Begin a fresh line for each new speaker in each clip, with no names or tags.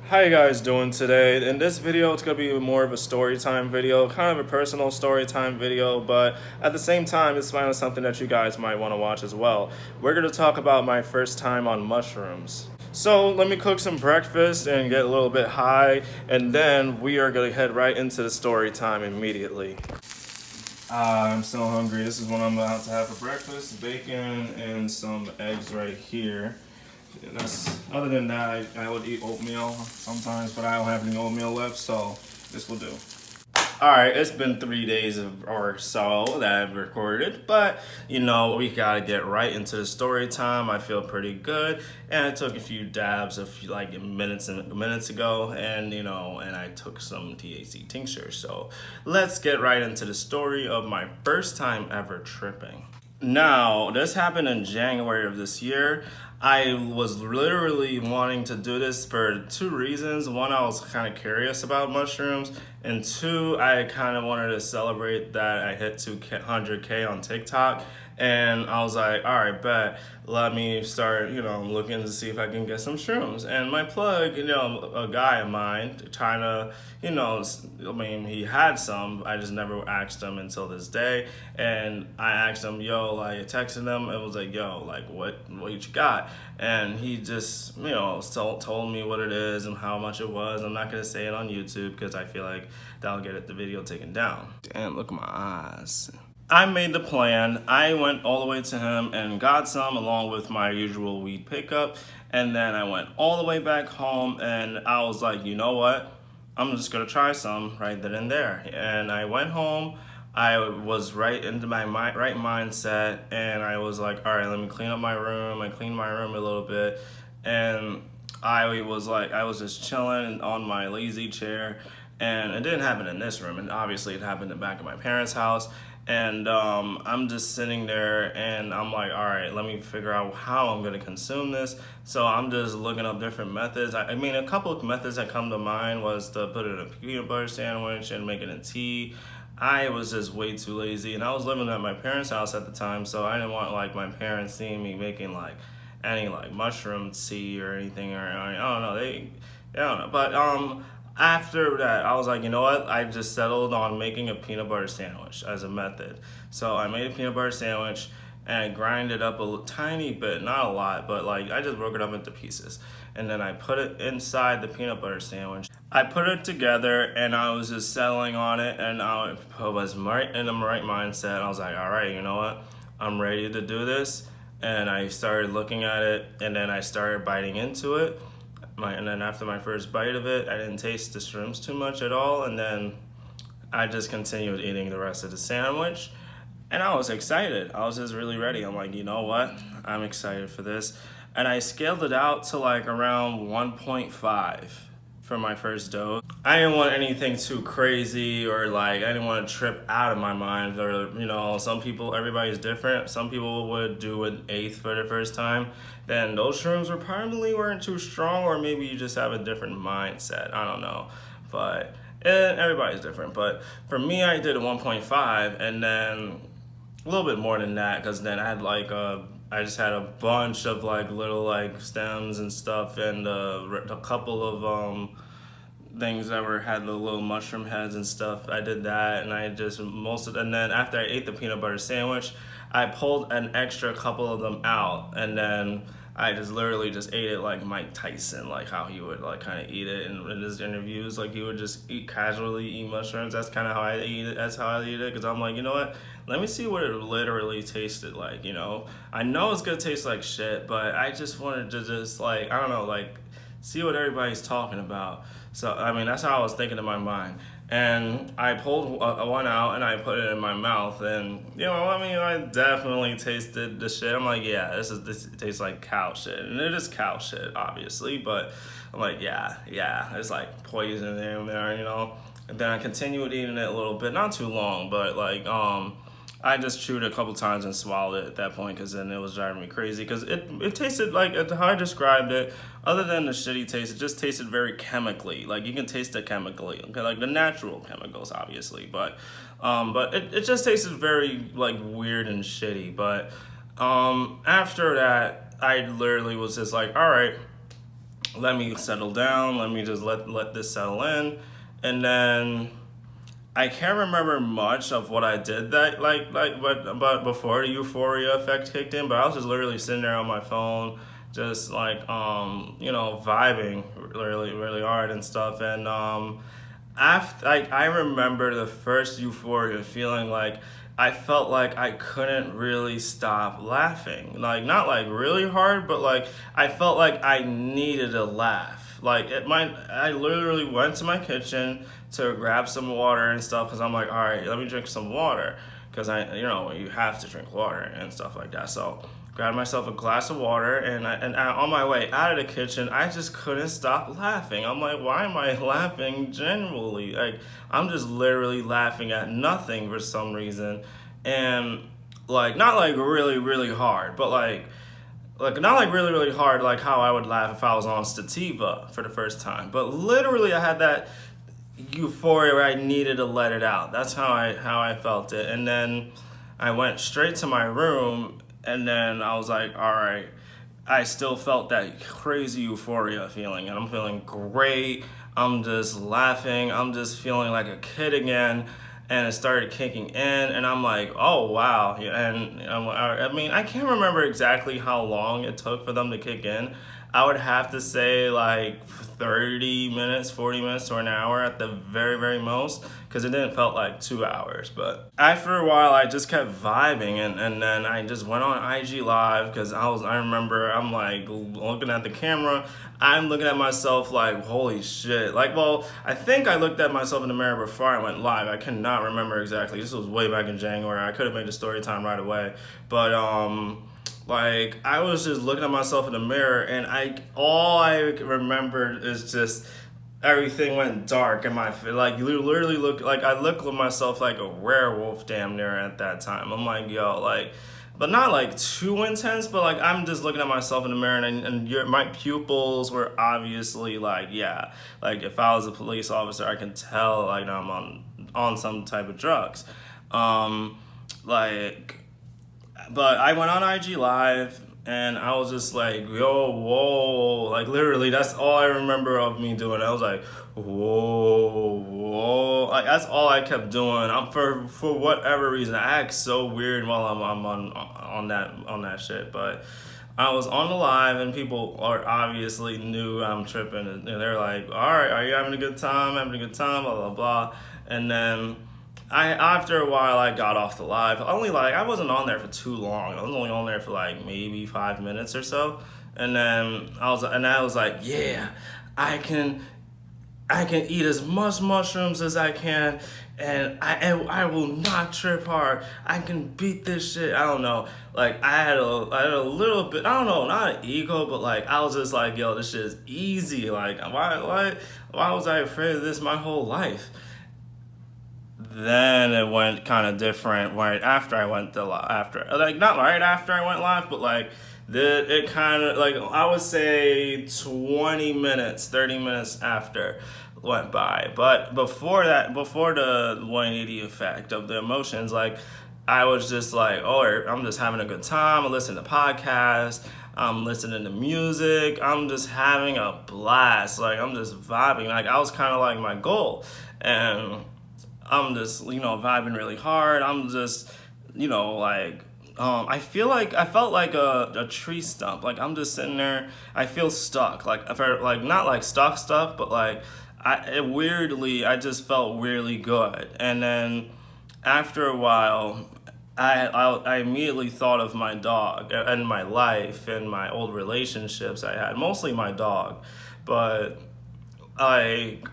How you guys doing today? In this video, it's gonna be more of a story time video, kind of a personal story time video, but at the same time, it's kind of something that you guys might want to watch as well. We're gonna talk about my first time on mushrooms. So let me cook some breakfast and get a little bit high, and then we are gonna head right into the story time immediately. I'm so hungry. This is what I'm about to have for breakfast: bacon and some eggs right here. Other than that, I would eat oatmeal sometimes, but I don't have any oatmeal left, so this will do. Alright, it's been 3 days or so that I've recorded, but we gotta get right into the story time. I feel pretty good, and I took a few dabs minutes ago, and I took some THC tincture. So let's get right into the story of my first time ever tripping. Now, this happened in January of this year. I was literally wanting to do this for two reasons. One, I was kind of curious about mushrooms, and two, I kind of wanted to celebrate that I hit 200K on TikTok. And I was like, all right, bet, let me start, looking to see if I can get some shrooms. And my plug, a guy of mine, trying to, he had some. I just never asked him until this day. And I asked him, I texted him. It was like, what you got? And he just, told me what it is and how much it was. I'm not going to say it on YouTube because I feel like that'll get the video taken down. Damn, look at my eyes. I made the plan. I went all the way to him and got some along with my usual weed pickup. And then I went all the way back home and I was like, you know what? I'm just gonna try some right then and there. And I went home. I was right into my right mindset, and I was like, all right, let me clean up my room. I cleaned my room a little bit, and I was just chilling on my lazy chair. And it didn't happen in this room, and obviously it happened in the back of my parents' house. And I'm just sitting there and I'm like, all right, let me figure out how I'm gonna consume this. So I'm just looking up different methods. I mean, a couple of methods that come to mind was to put it in a peanut butter sandwich and make it in tea. I was just way too lazy, and I was living at my parents' house at the time, so I didn't want my parents seeing me making any mushroom tea or anything, or I don't know, I don't know. But after that, I was like, you know what? I just settled on making a peanut butter sandwich as a method. So I made a peanut butter sandwich and I grinded up a tiny bit, not a lot, but I just broke it up into pieces. And then I put it inside the peanut butter sandwich. I put it together and I was just settling on it, and I was right in the right mindset. I was like, all right, you know what? I'm ready to do this. And I started looking at it, and then I started biting into it. And then after my first bite of it, I didn't taste the shrooms too much at all. And then I just continued eating the rest of the sandwich. And I was excited. I was just really ready. I'm like, you know what? I'm excited for this. And I scaled it out to around 1.5 for my first dose. I didn't want anything too crazy, or I didn't want to trip out of my mind, or some people, everybody's different. Some people would do an eighth for the first time. Then those shrooms weren't too strong, or maybe you just have a different mindset. I don't know, but everybody's different. But for me, I did a 1.5, and then a little bit more than that, because then I had I just had a bunch of little stems and stuff, and a couple of things that had the little mushroom heads and stuff. I did that, and and then after I ate the peanut butter sandwich, I pulled an extra couple of them out, and then I just literally just ate it like Mike Tyson, how he would kind of eat it in his interviews. He would just casually eat mushrooms. That's kind of how I eat it. That's how I eat it, because I'm like, you know what? Let me see what it literally tasted like. I know it's gonna taste like shit, but I just wanted to just I don't know, see what everybody's talking about. So I mean, that's how I was thinking in my mind. And I pulled one out and I put it in my mouth, and I definitely tasted the shit. I'm like, yeah, this tastes like cow shit, and it is cow shit, obviously. But I'm like, yeah, there's poison in there. And then I continued eating it a little bit, not too long, but I just chewed it a couple times and swallowed it at that point, because then it was driving me crazy. Because it tasted how I described it. Other than the shitty taste, it just tasted very chemically. You can taste it chemically, the natural chemicals, obviously. But it just tasted very weird and shitty. But after that, I literally was just all right, let me settle down. Let me just let this settle in, and then I can't remember much of what I did that but before the euphoria effect kicked in. But I was just literally sitting there on my phone, just like vibing really hard and stuff. And after I remember the first euphoria feeling like I felt like I couldn't really stop laughing. Like not like really hard, but like I felt like I needed to laugh. I literally went to my kitchen to grab some water and stuff because I'm like, all right, let me drink some water because you have to drink water and stuff like that. So grabbed myself a glass of water, on my way out of the kitchen, I just couldn't stop laughing. I'm like, why am I laughing genuinely? Like, I'm just literally laughing at nothing for some reason, and like not like really hard, but like not like really hard like how I would laugh if I was on Stativa for the first time, but literally I had that euphoria where I needed to let it out. That's how I felt it. And then I went straight to my room, and then I was like, all right, I still felt that crazy euphoria feeling, and I'm feeling great. I'm just laughing. I'm just feeling like a kid again. And it started kicking in, and I'm like, oh wow. And I mean, I can't remember exactly how long it took for them to kick in. I would have to say like 30 minutes, 40 minutes to an hour at the very most, because it didn't felt like 2 hours. But after a while, I just kept vibing, and then I just went on IG Live because I remember I'm like looking at the camera, I'm looking at myself like, holy shit. Like, well, I think I looked at myself in the mirror before I went live. I cannot remember exactly. This was way back in January. I could have made the story time right away, but like I was just looking at myself in the mirror, and all I remembered is just everything went dark, and like you literally look like I looked at myself like a werewolf damn near at that time. I'm like, yo, like, but not like too intense, but like I'm just looking at myself in the mirror, my pupils were obviously like, yeah, like if I was a police officer, I can tell like I'm on some type of drugs, like. But I went on IG Live, and I was just like, yo, whoa. Like, literally, that's all I remember of me doing. I was like, whoa. Like, that's all I kept doing. For whatever reason, I act so weird while I'm on that shit. But I was on the live, and people are obviously knew I'm tripping. And they're like, all right, are you having a good time? Having a good time? Blah, blah, blah. And then after a while I got off the live. I wasn't on there for too long. I was only on there for like maybe 5 minutes or so. And then I was like, yeah, I can eat as much mushrooms as I can, and I will not trip hard. I can beat this shit. I don't know. Like I had a little bit. I don't know, not an ego, but like I was just like, yo, this shit is easy. Like why was I afraid of this my whole life? Then it went kind of different right after I went to after, like not right after I went live, but like it kind of like I would say 20 minutes, 30 minutes after went by. But before that, before the 180 effect of the emotions, like I was just like, oh, I'm just having a good time. I'm listening to podcasts. I'm listening to music. I'm just having a blast. Like I'm just vibing. Like I was kind of like my goal, and I'm just, vibing really hard. I'm just, like, I felt like a tree stump. Like, I'm just sitting there. I feel stuck. Like not like stuck, but like, I just felt really good. And then after a while, I immediately thought of my dog and my life and my old relationships I had, mostly my dog. But like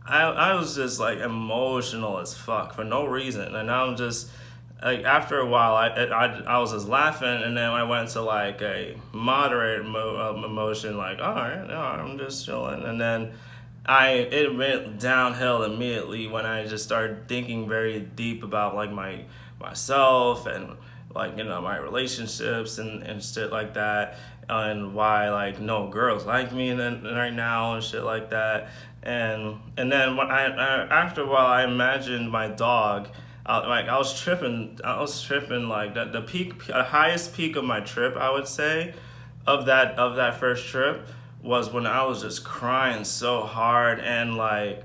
I was just like emotional as fuck for no reason, and I'm just like after a while I was just laughing, and then I went to like a moderate emotion, like all right, no, I'm just chilling, and then it went downhill immediately when I just started thinking very deep about like myself and like my relationships and shit like that, and why like no girls like me right now and shit like that. And then when I after a while I imagined my dog. I was tripping like the highest peak of my trip, I would say, of that first trip was when I was just crying so hard and like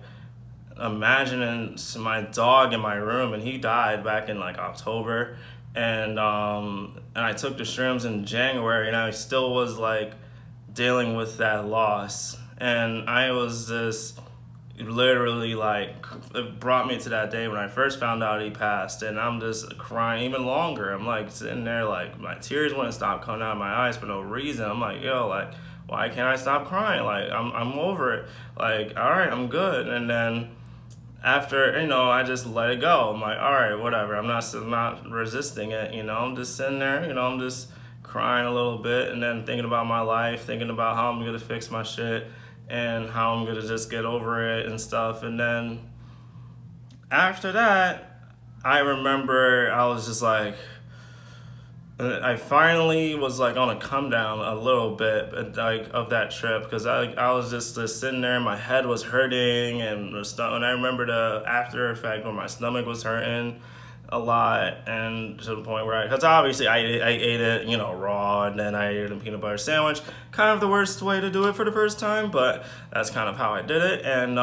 imagining my dog in my room, and he died back in like October, and I took the shrooms in January, and I still was like dealing with that loss, and I was just literally like, it brought me to that day when I first found out he passed, and I'm just crying even longer. I'm like sitting there, like my tears wouldn't stop coming out of my eyes for no reason. I'm like, yo, like why can't I stop crying? Like I'm over it. Like all right, I'm good. And then after, I just let it go. I'm like, all right, whatever. I'm not resisting it. I'm just sitting there. I'm just crying a little bit, and then thinking about my life, thinking about how I'm gonna fix my shit, and how I'm gonna just get over it and stuff. And then after that, I remember I was just like, I finally was like on a come down a little bit, like of that trip, because I was just sitting there, my head was hurting, and and I remember the after effect where my stomach was hurting a lot, and to the point where because obviously I ate it, raw, and then I ate it in peanut butter sandwich. Kind of the worst way to do it for the first time, but that's kind of how I did it. And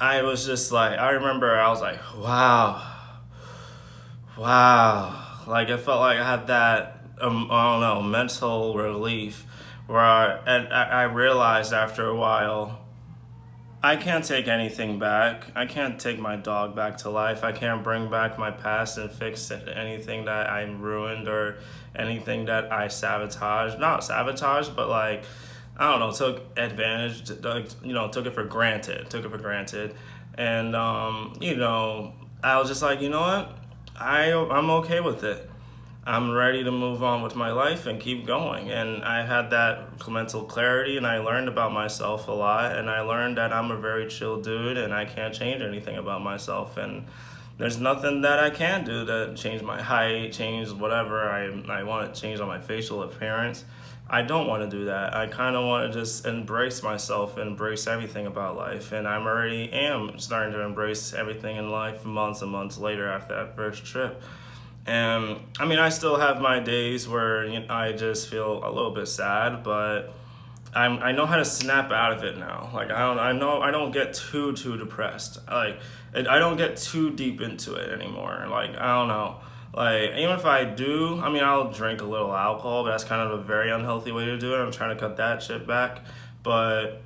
I was just like, I remember I was like, wow. Like it felt like I had that, I don't know, mental relief where I realized after a while, I can't take anything back. I can't take my dog back to life. I can't bring back my past and fix anything that I ruined or anything that I sabotaged. Not sabotaged, but like, I don't know, took advantage, took it for granted. And, I was just like, you know what? I'm okay with it. I'm ready to move on with my life and keep going. And I had that mental clarity, and I learned about myself a lot, and I learned that I'm a very chill dude and I can't change anything about myself. And there's nothing that I can do to change my height, change whatever I want to change on my facial appearance. I don't want to do that. I kind of want to just embrace myself, embrace everything about life. And I'm already am starting to embrace everything in life months and months later after that first trip. And I mean, I still have my days where I just feel a little bit sad, but I know how to snap out of it now. Like I know I don't get too depressed. Like I don't get too deep into it anymore. Like I don't know. Like even if I do, I mean I'll drink a little alcohol, but that's kind of a very unhealthy way to do it. I'm trying to cut that shit back. But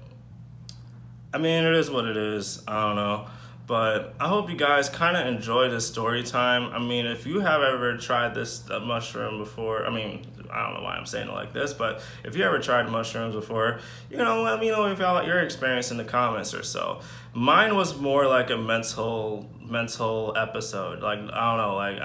I mean it is what it is. I don't know. But I hope you guys kind of enjoy this story time. I mean, if you have ever tried this mushroom before, I mean, I don't know why I'm saying it like this, but if you ever tried mushrooms before, let me know if your experience in the comments or so. Mine was more like a mental episode. Like, I don't know, like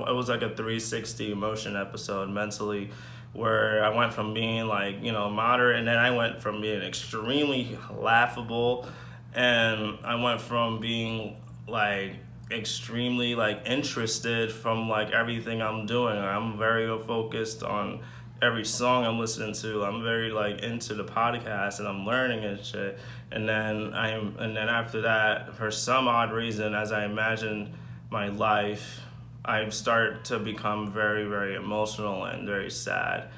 it was like a 360 emotion episode mentally, where I went from being like, moderate, and then I went from being extremely laughable, and I went from being like extremely like interested from like everything I'm doing. I'm very focused on every song I'm listening to. I'm very like into the podcast, and I'm learning and shit. And then after that, for some odd reason, as I imagine my life, I start to become very, very emotional and very sad.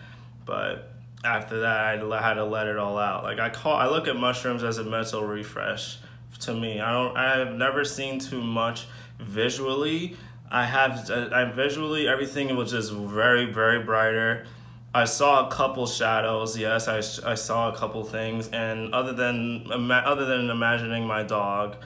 But after that, I had to let it all out. Like I look at mushrooms as a mental refresh to me. I have never seen too much visually. I visually, everything was just very, very brighter. I saw a couple shadows. Yes, I saw a couple things, and other than imagining my dog,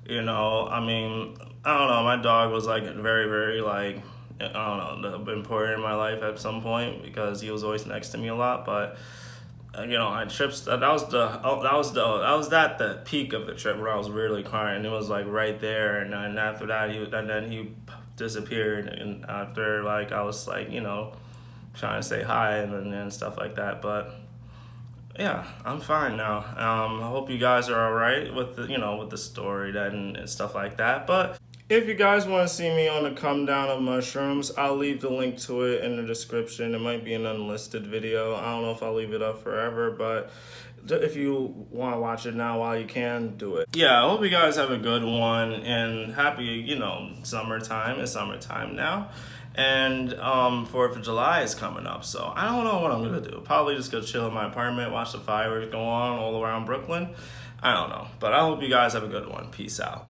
I mean, I don't know. My dog was like very, very like, I don't know, important in my life at some point because he was always next to me a lot. But I tripped. That was the peak of the trip where I was really crying. It was like right there, and then after that, he disappeared. And after like I was like trying to say hi and stuff like that. But yeah, I'm fine now. I hope you guys are all right with the story and stuff like that. But if you guys want to see me on the come down of mushrooms, I'll leave the link to it in the description. It might be an unlisted video. I don't know if I'll leave it up forever, but if you want to watch it now while you can, do it. Yeah, I hope you guys have a good one, and happy, summertime. It's summertime now. And 4th of July is coming up, so I don't know what I'm gonna do. Probably just go chill in my apartment, watch the fireworks go on all around Brooklyn. I don't know, but I hope you guys have a good one. Peace out.